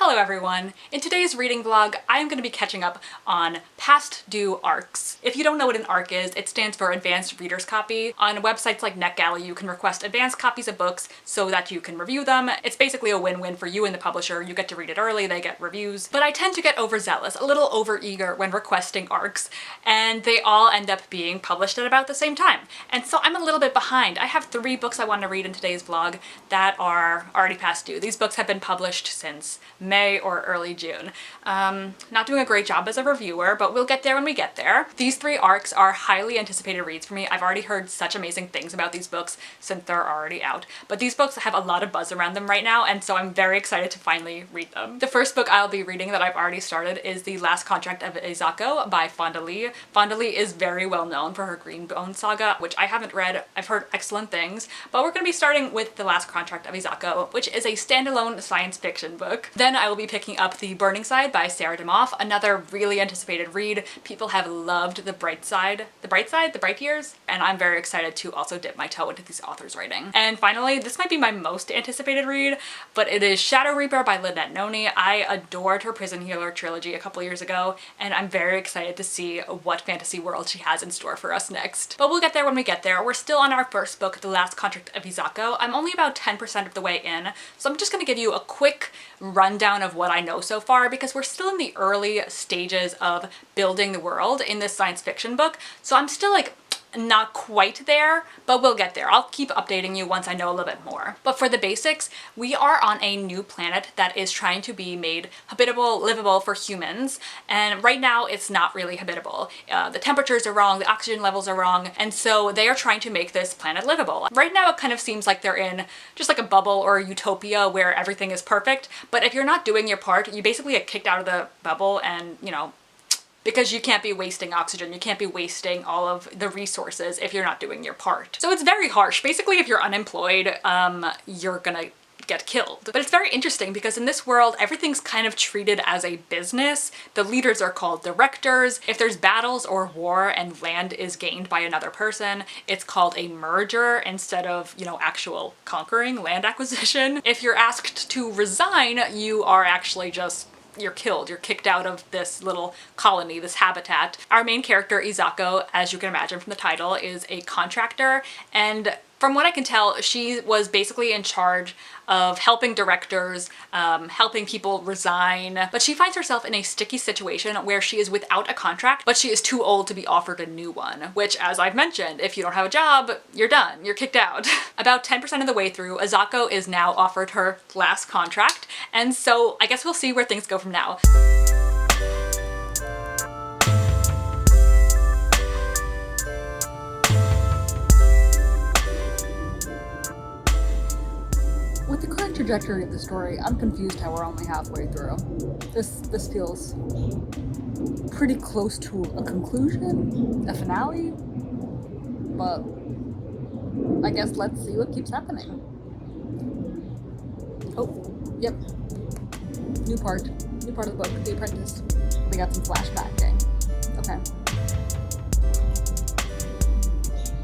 Hello everyone! In today's reading vlog, I am going to be catching up on past due ARCs. If you don't know what an ARC is, it stands for Advanced Reader's Copy. On websites like NetGalley, you can request advanced copies of books so that you can review them. It's basically a win-win for you and the publisher. You get to read it early, they get reviews. But I tend to get overzealous, a little overeager when requesting ARCs, and they all end up being published at about the same time. And so I'm a little bit behind. I have 3 books I want to read in today's vlog that are already past due. These books have been published since May or early June. Not doing a great job as a reviewer, but we'll get there when we get there. These 3 ARCs are highly anticipated reads for me. I've already heard such amazing things about these books since they're already out. But these books have a lot of buzz around them right now, and so I'm very excited to finally read them. The first book I'll be reading that I've already started is The Last Contract of Isako by Fonda Lee. Fonda Lee is very well known for her Greenbone saga, which I haven't read. I've heard excellent things, but we're going to be starting with The Last Contract of Isako, which is a standalone science fiction book. Then I will be picking up The Burning Side by Sarah DeMoff, another really anticipated read. People have loved The Bright Years, and I'm very excited to also dip my toe into these authors' writing. And finally, this might be my most anticipated read, but it is Shadow Reaper by Lynette Noni. I adored her Prison Healer trilogy a couple years ago, and I'm very excited to see what fantasy world she has in store for us next. But we'll get there when we get there. We're still on our first book, The Last Contract of Isako. I'm only about 10% of the way in, so I'm just going to give you a quick rundown of what I know so far, because we're still in the early stages of building the world in this science fiction book, so I'm still like not quite there, but we'll get there. I'll keep updating you once I know a little bit more. But for the basics, we are on a new planet that is trying to be made habitable, livable for humans, and right now it's not really habitable. The temperatures are wrong, the oxygen levels are wrong, and so they are trying to make this planet livable. Right now it kind of seems like they're in just like a bubble or a utopia where everything is perfect, but if you're not doing your part, you basically get kicked out of the bubble, and you know, because you can't be wasting oxygen, you can't be wasting all of the resources if you're not doing your part. So it's very harsh. Basically, if you're unemployed, you're gonna get killed. But it's very interesting because in this world, everything's kind of treated as a business. The leaders are called directors. If there's battles or war and land is gained by another person, it's called a merger instead of, you know, actual conquering, land acquisition. If you're asked to resign, you are actually just you're killed. You're kicked out of this little colony, this habitat. Our main character, Isako, as you can imagine from the title, is a contractor, and from what I can tell, she was basically in charge of helping directors, helping people resign, but she finds herself in a sticky situation where she is without a contract, but she is too old to be offered a new one, which, as I've mentioned, if you don't have a job, you're done, you're kicked out. About 10% of the way through, Isako is now offered her last contract, and so I guess we'll see where things go from now. With the current trajectory of the story, I'm confused how we're only halfway through. This feels pretty close to a conclusion, a finale, but I guess let's see what keeps happening. Oh, yep. New part of the book, The Apprentice. We got some flashbacking. Okay.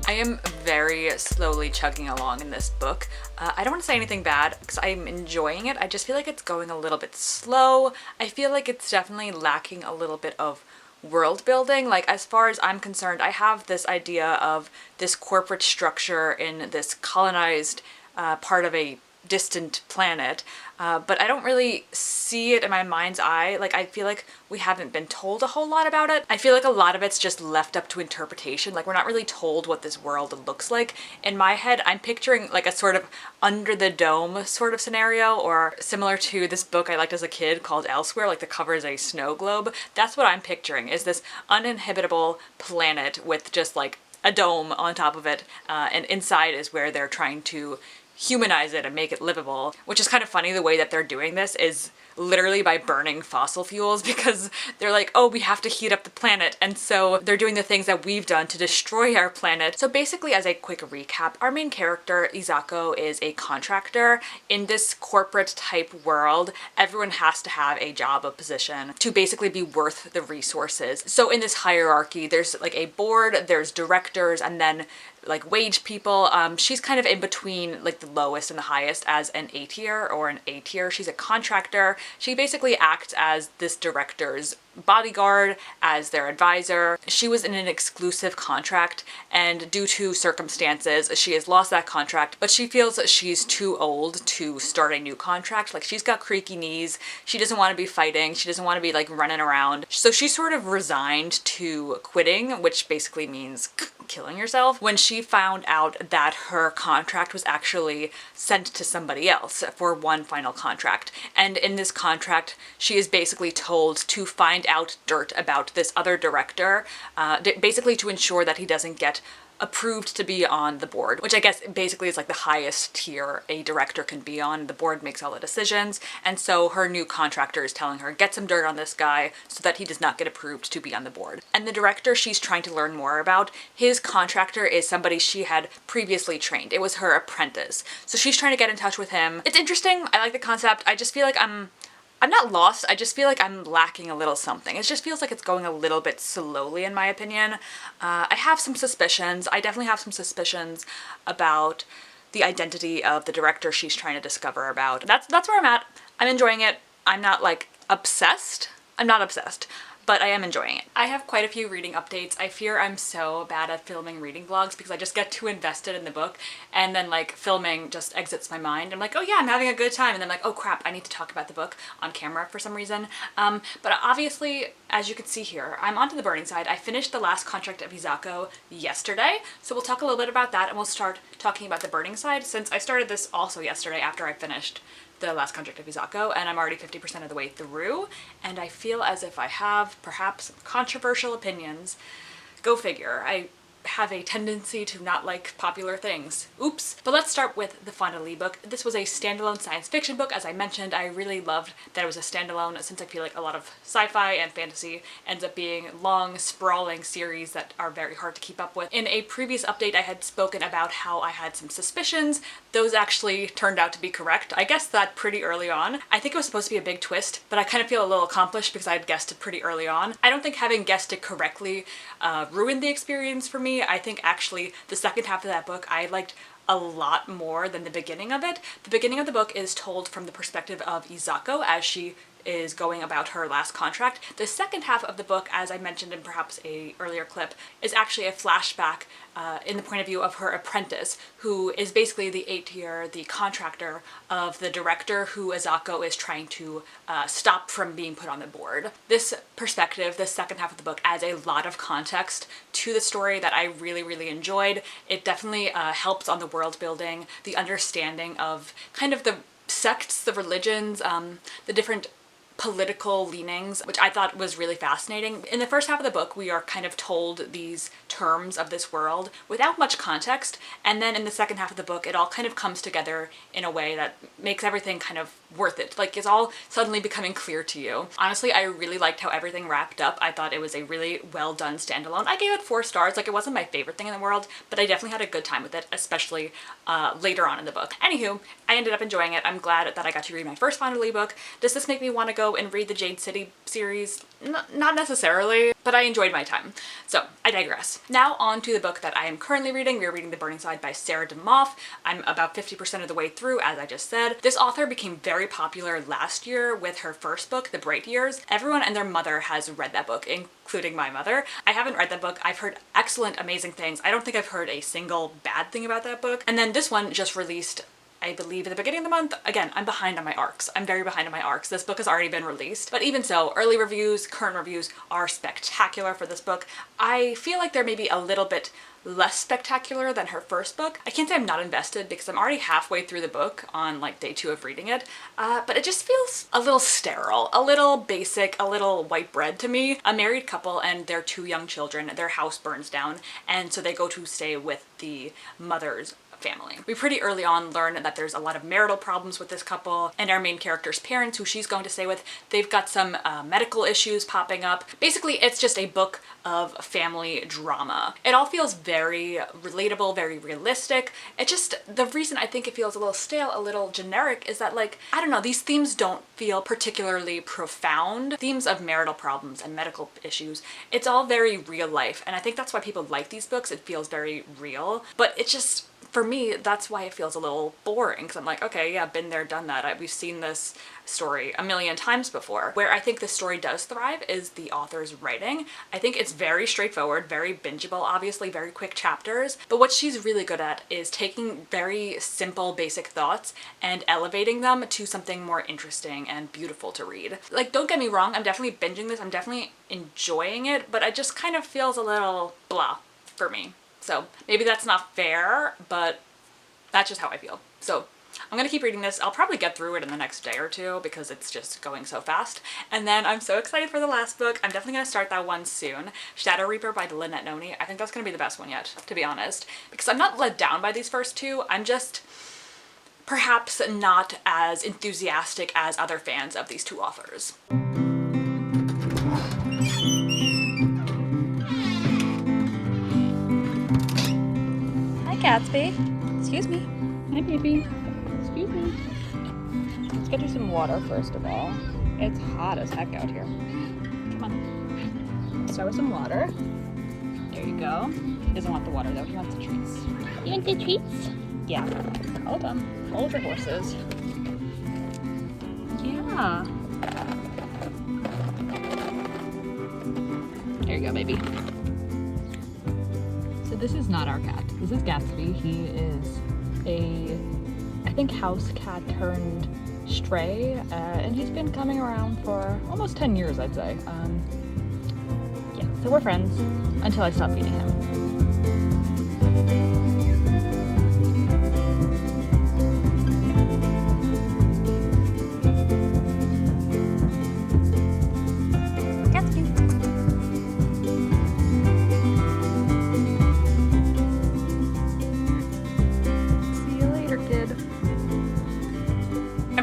I am very slowly chugging along in this book. I don't want to say anything bad because I'm enjoying it. I just feel like it's going a little bit slow. I feel like it's definitely lacking a little bit of world building. Like, as far as I'm concerned, I have this idea of this corporate structure in this colonized part of a distant planet, but I don't really see it in my mind's eye. Like, I feel like we haven't been told a whole lot about it. I feel like a lot of it's just left up to interpretation. Like, we're not really told what this world looks like. In my head, I'm picturing like a sort of under the dome sort of scenario, or similar to this book I liked as a kid called Elsewhere, like the cover is a snow globe. That's what I'm picturing, is this uninhabitable planet with just like a dome on top of it, and inside is where they're trying to humanize it and make it livable, which is kind of funny. The way that they're doing this is literally by burning fossil fuels, because they're like, oh, we have to heat up the planet, and so they're doing the things that we've done to destroy our planet. So basically, as a quick recap, our main character, Isako, is a contractor. In this corporate type world, everyone has to have a job, a position, to basically be worth the resources. So in this hierarchy, there's like a board, there's directors, and then like wage people. She's kind of in between like the lowest and the highest as an A tier or an A tier. She's a contractor. She basically acts as this director's bodyguard, as their advisor. She was in an exclusive contract, and due to circumstances, she has lost that contract, but she feels that she's too old to start a new contract. Like, she's got creaky knees. She doesn't want to be fighting. She doesn't want to be like running around. So she sort of resigned to quitting, which basically means killing yourself, when she found out that her contract was actually sent to somebody else for one final contract. And in this contract, she is basically told to find out dirt about this other director, basically to ensure that he doesn't get approved to be on the board, which I guess basically is like the highest tier a director can be on. The board makes all the decisions, and so her new contractor is telling her, get some dirt on this guy so that he does not get approved to be on the board. And the director she's trying to learn more about, his contractor is somebody she had previously trained. It was her apprentice. So she's trying to get in touch with him. It's interesting. I like the concept. I just feel like I'm not lost, I just feel like I'm lacking a little something. It just feels like it's going a little bit slowly, in my opinion. I have some suspicions. I definitely have some suspicions about the identity of the director she's trying to discover about. That's where I'm at. I'm enjoying it. I'm not like obsessed. I'm not obsessed, but I am enjoying it. I have quite a few reading updates. I fear I'm so bad at filming reading vlogs because I just get too invested in the book, and then like filming just exits my mind. I'm like, oh yeah, I'm having a good time, and then like, oh crap, I need to talk about the book on camera for some reason. But obviously, as you can see here, I'm onto the burning side. I finished the last contract of Isako yesterday, so we'll talk a little bit about that, and we'll start talking about the burning side, since I started this also yesterday after I finished the last contract of Isako, and I'm already 50% of the way through, and I feel as if I have perhaps controversial opinions. Go figure. I have a tendency to not like popular things. Oops. But let's start with the Fondly book. This was a standalone science fiction book. As I mentioned, I really loved that it was a standalone, since I feel like a lot of sci-fi and fantasy ends up being long, sprawling series that are very hard to keep up with. In a previous update, I had spoken about how I had some suspicions. Those actually turned out to be correct. I guessed that pretty early on. I think it was supposed to be a big twist, but I kind of feel a little accomplished because I had guessed it pretty early on. I don't think having guessed it correctly ruined the experience for me. I think actually the second half of that book I liked a lot more than the beginning of it. The beginning of the book is told from the perspective of Isako as she is going about her last contract. The second half of the book, as I mentioned in perhaps a earlier clip, is actually a flashback in the point of view of her apprentice, who is basically the A tier, the contractor of the director who Isako is trying to stop from being put on the board. This perspective, this second half of the book, adds a lot of context to the story that I really, really enjoyed. It definitely helps on the world building, the understanding of kind of the sects, the religions, the different political leanings, which I thought was really fascinating. In the first half of the book, we are kind of told these terms of this world without much context, and then in the second half of the book, it all kind of comes together in a way that makes everything kind of worth it. Like, it's all suddenly becoming clear to you. Honestly, I really liked how everything wrapped up. I thought it was a really well done standalone. I gave it 4 stars. Like, it wasn't my favorite thing in the world, but I definitely had a good time with it, especially later on in the book. Anywho, I ended up enjoying it. I'm glad that I got to read my first Fondly book. Does this make me want to go and read the Jade City series? Not necessarily, but I enjoyed my time. So, I digress. Now on to the book that I am currently reading. We are reading The Burning Side by Sarah DeMoff. I'm about 50% of the way through, as I just said. This author became very popular last year with her first book, The Bright Years. Everyone and their mother has read that book, including my mother. I haven't read that book. I've heard excellent, amazing things. I don't think I've heard a single bad thing about that book. And then this one just released, I believe, at the beginning of the month. Again, I'm behind on my arcs. I'm very behind on my arcs. This book has already been released. But even so, early reviews, current reviews are spectacular for this book. I feel like they're maybe a little bit less spectacular than her first book. I can't say I'm not invested because I'm already halfway through the book on like day 2 of reading it, but it just feels a little sterile, a little basic, a little white bread to me. A married couple and their 2 young children, their house burns down, and so they go to stay with the mother's family. We pretty early on learn that there's a lot of marital problems with this couple, and our main character's parents, who she's going to stay with, they've got some medical issues popping up. Basically, it's just a book of family drama. It all feels very relatable, very realistic. It just, the reason I think it feels a little stale, a little generic, is that, like, I don't know, these themes don't feel particularly profound. Themes of marital problems and medical issues, it's all very real life, and I think that's why people like these books. It feels very real, but it just, for me, that's why it feels a little boring, because I'm like, okay, yeah, been there, done that. We've seen this story a million times before. Where I think the story does thrive is the author's writing. I think it's very straightforward, very bingeable, obviously very quick chapters, but what she's really good at is taking very simple, basic thoughts and elevating them to something more interesting and beautiful to read. Like, don't get me wrong, I'm definitely binging this, I'm definitely enjoying it, but it just kind of feels a little blah for me. So maybe that's not fair, but that's just how I feel. So I'm gonna keep reading this. I'll probably get through it in the next day or two because it's just going so fast. And then I'm so excited for the last book. I'm definitely gonna start that one soon. Shadow Reaper by Lynette Noni. I think that's gonna be the best one yet, to be honest. Because I'm not let down by these first two. I'm just perhaps not as enthusiastic as other fans of these two authors. Gatsby. Excuse me. Hi, baby. Excuse me. Let's get you some water first of all. It's hot as heck out here. Come on. Let's start with some water. There you go. He doesn't want the water though. He wants the treats. You want the treats? Yeah. Hold on. Hold your horses. Yeah. There you go, baby. So this is not our cat. This is Gatsby. He is a, I think, house cat turned stray, and he's been coming around for almost 10 years, I'd say. Yeah, so we're friends until I stop feeding him.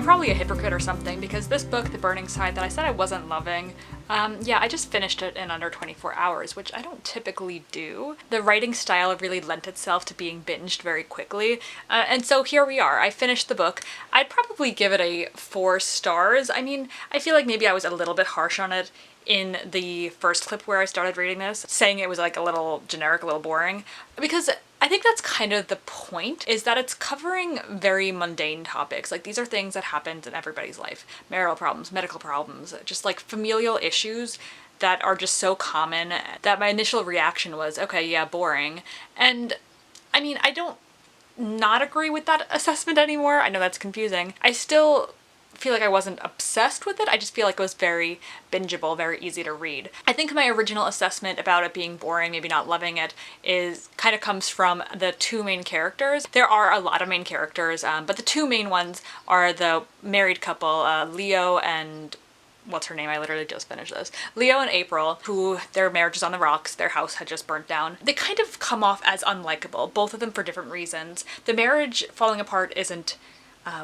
Probably a hypocrite or something, because this book, The Burning Side, that I said I wasn't loving, yeah, I just finished it in under 24 hours, which I don't typically do. The writing style really lent itself to being binged very quickly, and so here we are. I finished the book. I'd probably give it a 4 stars. I mean, I feel like maybe I was a little bit harsh on it in the first clip where I started reading this, saying it was like a little generic, a little boring, because I think that's kind of the point, is that it's covering very mundane topics. Like, these are things that happen in everybody's life. Marital problems, medical problems, just like familial issues that are just so common that my initial reaction was, okay, yeah, boring. And I mean, I don't not agree with that assessment anymore. I know that's confusing. I still feel like I wasn't obsessed with it. I just feel like it was very bingeable, very easy to read. I think my original assessment about it being boring, maybe not loving it, is kind of comes from the 2 main characters. There are a lot of main characters, but the 2 main ones are the married couple, Leo and what's her name? I literally just finished this. Leo and April, who their marriage is on the rocks, their house had just burnt down. They kind of come off as unlikable, both of them for different reasons. The marriage falling apart isn't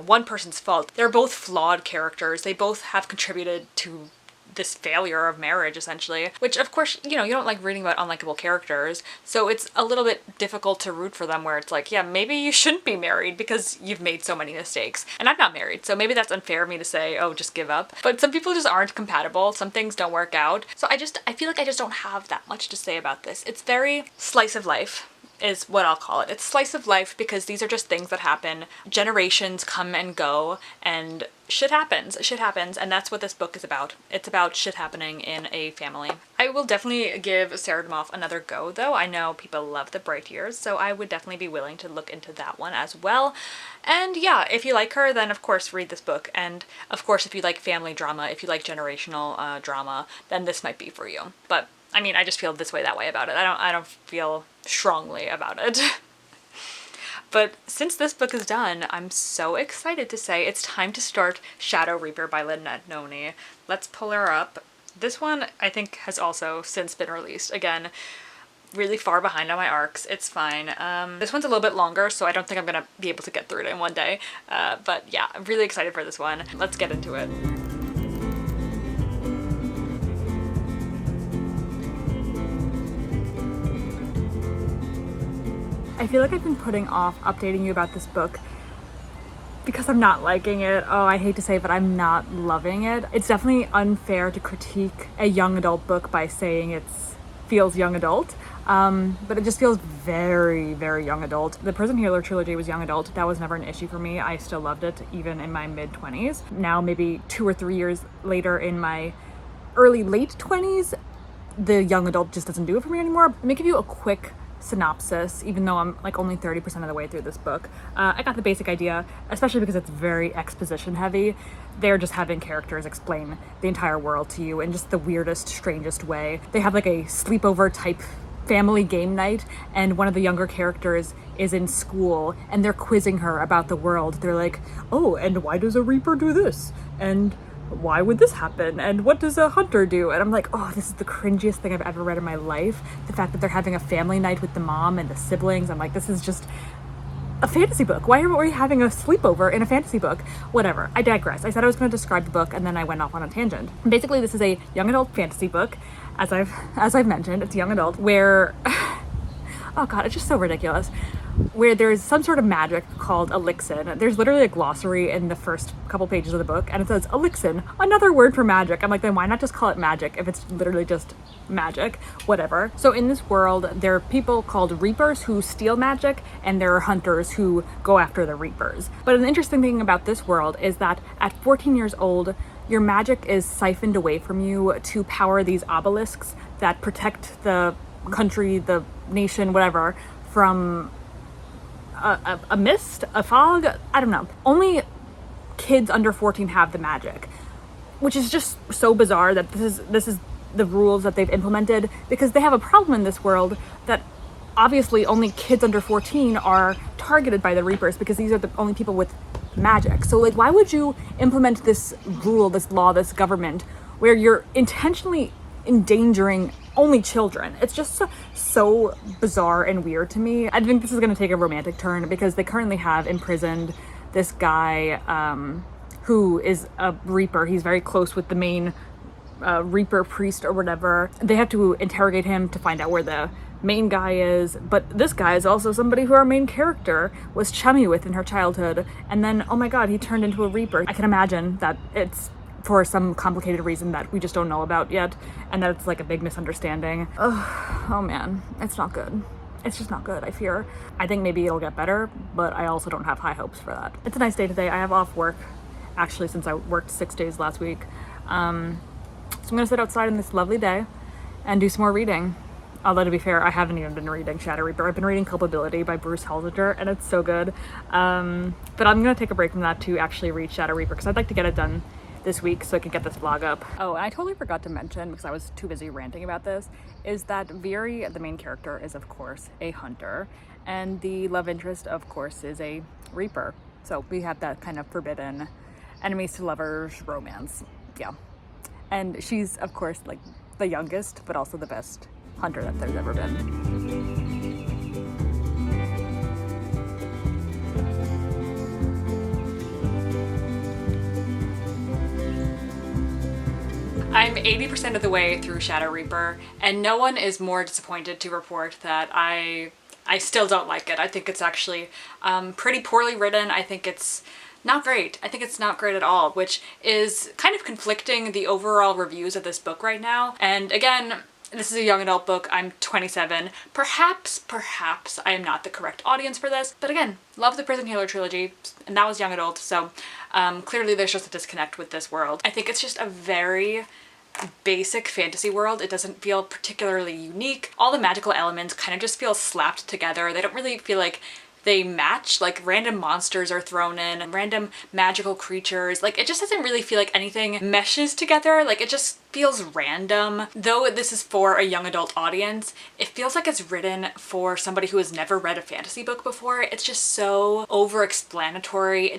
one person's fault. They're both flawed characters. They both have contributed to this failure of marriage, essentially, which of course, you know, you don't like reading about unlikable characters, so it's a little bit difficult to root for them, where it's like, yeah, maybe you shouldn't be married because you've made so many mistakes. And I'm not married, so maybe that's unfair of me to say, oh, just give up. But some people just aren't compatible. Some things don't work out. So I feel like I just don't have that much to say about this. It's very slice of life, is what I'll call it. It's slice of life because these are just things that happen. Generations come and go, and shit happens, and that's what this book is about. It's about shit happening in a family. I will definitely give Sarah Demoff another go, though. I know people love The Bright Years, so I would definitely be willing to look into that one as well. And yeah, if you like her, then of course read this book, and of course if you like family drama, if you like generational drama, then this might be for you. But I mean, I just feel this way, that way about it. I don't feel strongly about it. But since this book is done, I'm so excited to say it's time to start Shadow Reaper by Lynette Noni. Let's pull her up. This one, I think, has also since been released. Again, really far behind on my arcs. It's fine. This one's a little bit longer, so I don't think I'm gonna be able to get through it in one day. But yeah, I'm really excited for this one. Let's get into it. I feel like I've been putting off updating you about this book because I'm not liking it. Oh, I hate to say it, but I'm not loving it. It's definitely unfair to critique a young adult book by saying it feels young adult, but it just feels very, very young adult. The Prison Healer trilogy was young adult. That was never an issue for me. I still loved it, even in my mid-20s. Now, maybe 2 or 3 years later in my late 20s, the young adult just doesn't do it for me anymore. Let me give you a quick synopsis, even though I'm like only 30% of the way through this book. I got the basic idea, especially because it's very exposition heavy. They're just having characters explain the entire world to you in just the weirdest, strangest way. They have like a sleepover type family game night, and one of the younger characters is in school and they're quizzing her about the world. They're like, oh, and why does a reaper do this? And why would this happen? And what does a hunter do? And I'm like, oh, this is the cringiest thing I've ever read in my life. The fact that they're having a family night with the mom and the siblings. I'm like, this is just a fantasy book. Why are we having a sleepover in a fantasy book? Whatever. I digress. I said I was going to describe the book and then I went off on a tangent. Basically, this is a young adult fantasy book. As I've mentioned, it's young adult where oh god, it's just so ridiculous. Where there's some sort of magic called elixir. There's literally a glossary in the first couple pages of the book, and it says elixir, another word for magic. I'm like, then why not just call it magic if it's literally just magic? Whatever. So in this world, there are people called reapers who steal magic, and there are hunters who go after the reapers. But an interesting thing about this world is that at 14 years old, your magic is siphoned away from you to power these obelisks that protect the country, the nation, whatever, from a mist, a fog, I don't know. Only kids under 14 have the magic, which is just so bizarre that this is the rules that they've implemented, because they have a problem in this world that obviously only kids under 14 are targeted by the Reapers, because these are the only people with magic. So like, why would you implement this rule, this law, this government where you're intentionally endangering only children? It's just so bizarre and weird to me. I think this is going to take a romantic turn, because they currently have imprisoned this guy who is a Reaper. He's very close with the main Reaper priest or whatever. They have to interrogate him to find out where the main guy is, but this guy is also somebody who our main character was chummy with in her childhood, and then, oh my god, he turned into a Reaper. I can imagine that it's for some complicated reason that we just don't know about yet, and that it's like a big misunderstanding. Oh man, it's not good. It's just not good, I fear. I think maybe it'll get better, but I also don't have high hopes for that. It's a nice day today. I have off work, actually, since I worked 6 days last week. So I'm gonna sit outside on this lovely day and do some more reading. Although, to be fair, I haven't even been reading Shadow Reaper. I've been reading Culpability by Bruce Haldinger, and it's so good. But I'm gonna take a break from that to actually read Shadow Reaper, because I'd like to get it done this week so I can get this vlog up. Oh, and I totally forgot to mention, because I was too busy ranting about this, is that Veery, the main character, is of course a hunter, and the love interest, of course, is a Reaper. So we have that kind of forbidden enemies to lovers romance. Yeah. And she's, of course, like the youngest, but also the best hunter that there's ever been. I'm 80% of the way through Shadow Reaper, and no one is more disappointed to report that I still don't like it. I think it's actually pretty poorly written. I think it's not great. I think it's not great at all, which is kind of conflicting the overall reviews of this book right now. And again, this is a young adult book. I'm 27. Perhaps I am not the correct audience for this, but again, love the Prison Healer trilogy, and that was young adult, so clearly there's just a disconnect with this world. I think it's just a very basic fantasy world. It doesn't feel particularly unique. All the magical elements kind of just feel slapped together. They don't really feel like they match. Like, random monsters are thrown in and random magical creatures. Like, it just doesn't really feel like anything meshes together. Like, it just feels random. Though this is for a young adult audience, it feels like it's written for somebody who has never read a fantasy book before. It's just so over-explanatory.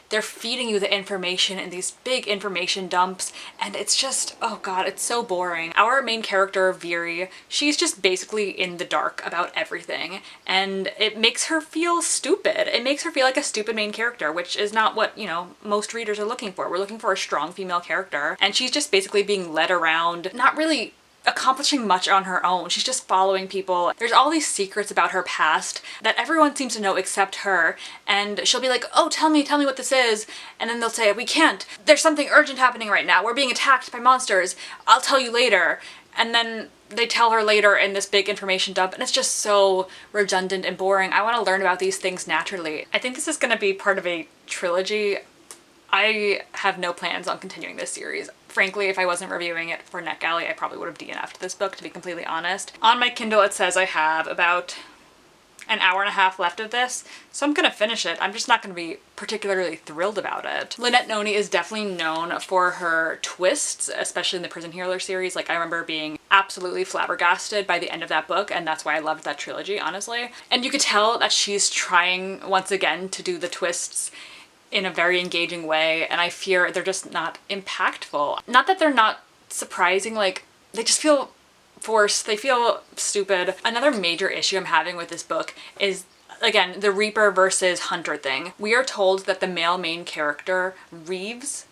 They're feeding you the information in these big information dumps, and it's just, oh god, it's so boring. Our main character, Viri, she's just basically in the dark about everything, and it makes her feel stupid. It makes her feel like a stupid main character, which is not what, you know, most readers are looking for. We're looking for a strong female character, and she's just basically being led around, not really accomplishing much on her own. She's just following people. There's all these secrets about her past that everyone seems to know except her, and she'll be like, oh, tell me what this is, and then they'll say, we can't. There's something urgent happening right now. We're being attacked by monsters. I'll tell you later. And then they tell her later in this big information dump, and it's just so redundant and boring. I want to learn about these things naturally. I think this is going to be part of a trilogy. I have no plans on continuing this series. Frankly, if I wasn't reviewing it for NetGalley, I probably would have DNF'd this book, to be completely honest. On my Kindle, it says I have about an hour and a half left of this, so I'm gonna finish it. I'm just not gonna be particularly thrilled about it. Lynette Noni is definitely known for her twists, especially in the Prison Healer series. Like, I remember being absolutely flabbergasted by the end of that book, and that's why I loved that trilogy, honestly. And you could tell that she's trying once again to do the twists in a very engaging way, and I fear they're just not impactful. Not that they're not surprising, like, they just feel forced, they feel stupid. Another major issue I'm having with this book is, again, the Reaper versus Hunter thing. We are told that the male main character, Reeve,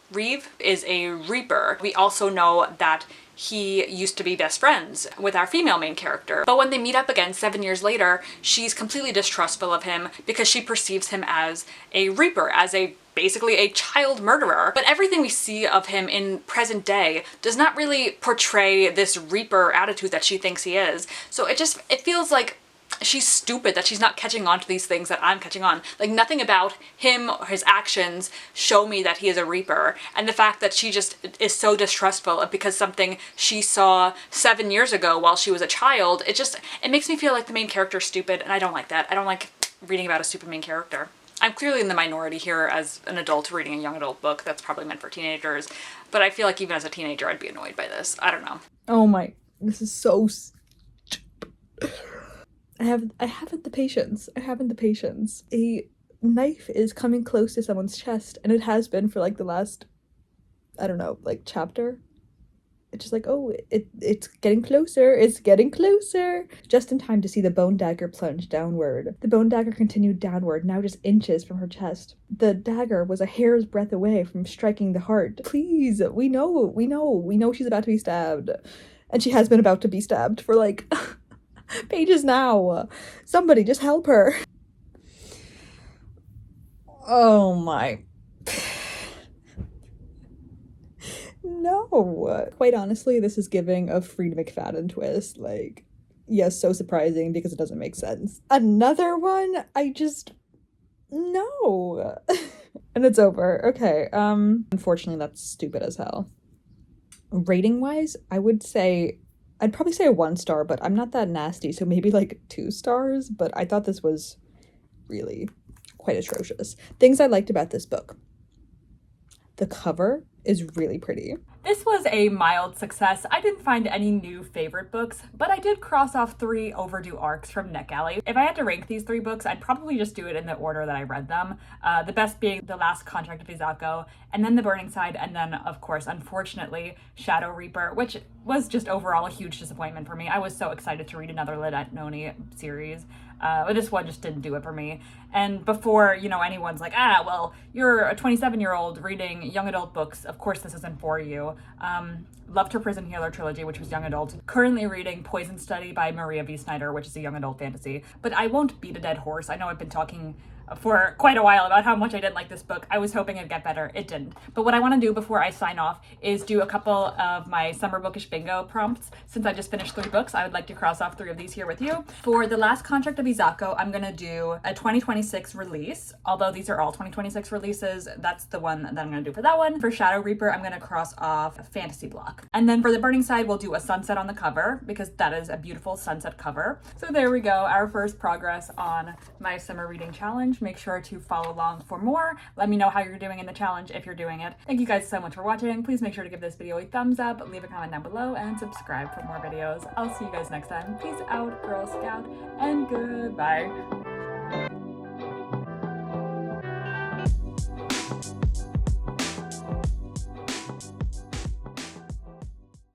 is a Reaper. We also know that he used to be best friends with our female main character. But when they meet up again 7 years later, she's completely distrustful of him because she perceives him as a Reaper, as basically a child murderer. But everything we see of him in present day does not really portray this Reaper attitude that she thinks he is. So it feels like she's stupid that she's not catching on to these things that I'm catching on. Like, nothing about him or his actions show me that he is a Reaper. And the fact that she just is so distrustful of because something she saw 7 years ago while she was a child, it makes me feel like the main character is stupid, and I don't like that. I don't like reading about a stupid main character. I'm clearly in the minority here as an adult reading a young adult book that's probably meant for teenagers, but I feel like even as a teenager I'd be annoyed by this. I don't know. Oh my, this is so stupid. I haven't the patience. A knife is coming close to someone's chest, and it has been for like the last, I don't know, like chapter. It's just like, oh, it's getting closer, Just in time to see the bone dagger plunge downward. The bone dagger continued downward, now just inches from her chest. The dagger was a hair's breadth away from striking the heart. Please, we know she's about to be stabbed. And she has been about to be stabbed for like pages now. Somebody just help her. Oh my. No. Quite honestly, this is giving a Frida McFadden twist. Like, yes, so surprising because it doesn't make sense. Another one? No. And it's over. Okay. Unfortunately, that's stupid as hell. Rating-wise, I'd probably say a 1 star, but I'm not that nasty, so maybe like 2 stars, but I thought this was really quite atrocious. Things I liked about this book. The cover is really pretty. This was a mild success. I didn't find any new favorite books, but I did cross off 3 overdue arcs from NetGalley. If I had to rank these 3 books, I'd probably just do it in the order that I read them. The best being The Last Contract of Isako, and then The Burning Side, and then, of course, unfortunately, Shadow Reaper, which was just overall a huge disappointment for me. I was so excited to read another Lynette Noni series. But this one just didn't do it for me. And before, anyone's like, well, you're a 27-year-old reading young adult books, of course this isn't for you. Loved her Prison Healer trilogy, which was young adult. Currently reading Poison Study by Maria V. Snyder, which is a young adult fantasy. But I won't beat a dead horse. I know I've been talking for quite a while about how much I didn't like this book. I was hoping it'd get better. It didn't. But what I want to do before I sign off is do a couple of my summer bookish bingo prompts. Since I just finished 3 books, I would like to cross off 3 of these here with you. For The Last Contract of Isako, I'm going to do a 2026 release. Although these are all 2026 releases, that's the one that I'm going to do for that one. For Shadow Reaper, I'm going to cross off a fantasy block. And then for The Burning Side, we'll do a sunset on the cover because that is a beautiful sunset cover. So there we go, our first progress on my summer reading challenge. challenge. Make sure to follow along for more. Let me know how you're doing in the challenge if you're doing it. Thank you guys so much for watching. Please make sure to give this video a thumbs up, leave a comment down below, and subscribe for more videos. I'll see you guys next time. Peace out, Girl Scout, and goodbye.